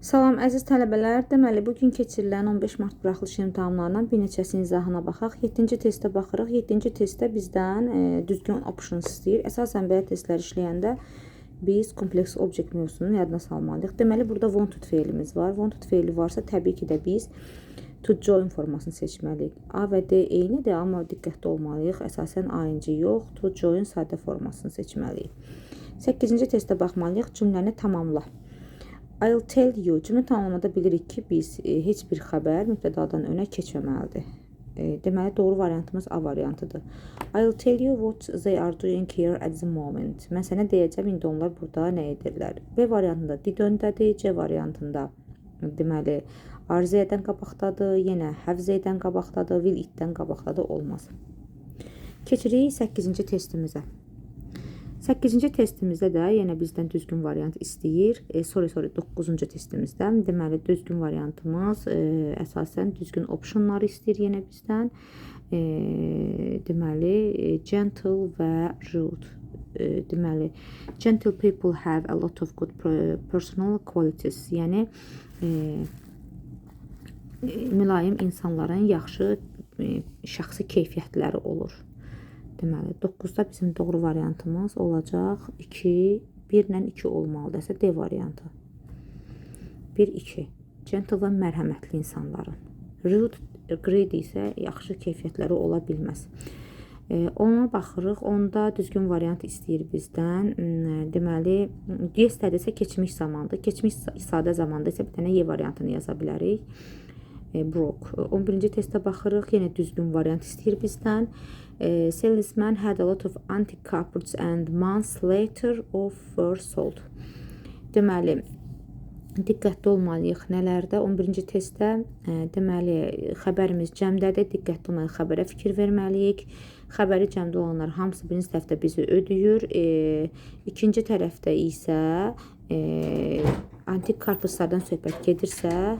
Salam əziz tələbələr. Deməli, bugün keçirilən 15 mart buraxılış imtahanlarından bir neçəsinin izahına baxaq. 7-ci testə baxırıq. 7-ci testdə bizdən düzgün options istəyir. Əsasən belə testlər işləyəndə biz kompleks object mövzusunu yadına salmalıyıq. Deməli, burada wanted feilimiz var. Wanted feili varsa, təbii ki də biz to join formasını seçməliyik. A və D eynidir, amma diqqətli olmalıyıq. Əsasən A-cı yox, to join sadə formasını seçməliyik. 8-ci testə baxmalıyıq. Cümləni tamamla. I'll tell you. Cümlə tamamlamada bilirik ki, biz heç bir xəbər mübtədadan önə keçməməlidir. Deməli, doğru variantımız A variantıdır. I'll tell you what they are doing here at the moment. Mən sənə deyəcəm, indi onlar burada nə edirlər. B variantında did öndədir, C variantında deməli, arziyədən qabaqdadır, yenə həvzəydən qabaqdadır, will it-dən qabaqdadır, olmaz. Keçirik 8-ci testimizə. 8-ci testimizdə də yenə bizdən düzgün variant istəyir. 9-cu testimizdə. Deməli, düzgün variantımız əsasən düzgün optionları istəyir yenə bizdən. Deməli, gentle və rude. Deməli, gentle people have a lot of good personal qualities. Yəni, mülayim insanların yaxşı şəxsi keyfiyyətləri olur. Deməli, 9-da bizim doğru variantımız olacaq 2, 1 ilə 2 olmalıdır. Əsə D variantı. 1, 2. Gentle və mərhəmətli insanların. Rude, greedy isə yaxşı keyfiyyətləri ola bilməz. Ona baxırıq. Onda düzgün variant istəyir bizdən. Deməli, yesterdaysə keçmiş zamandır. Keçmiş sadə zamanda isə bir dənə Y variantını yaza bilərik. Broke. 11-ci testə baxırıq. Yenə düzgün variant istəyir bizdən. Salesman had a lot of antique cupboards and months later of were sold. Deməli, diqqətli olmalıyıq nələrdə? 11-ci testdə deməli, xəbərimiz cəmdədir. Diqqətli olmalıyıq, xəbərə fikir verməliyik. Xəbəri cəmdə olanlar hamısı birinci tərəfdə bizi ödəyir. İkinci tərəfdə isə antik karpuzlardan söhbət gedirsə,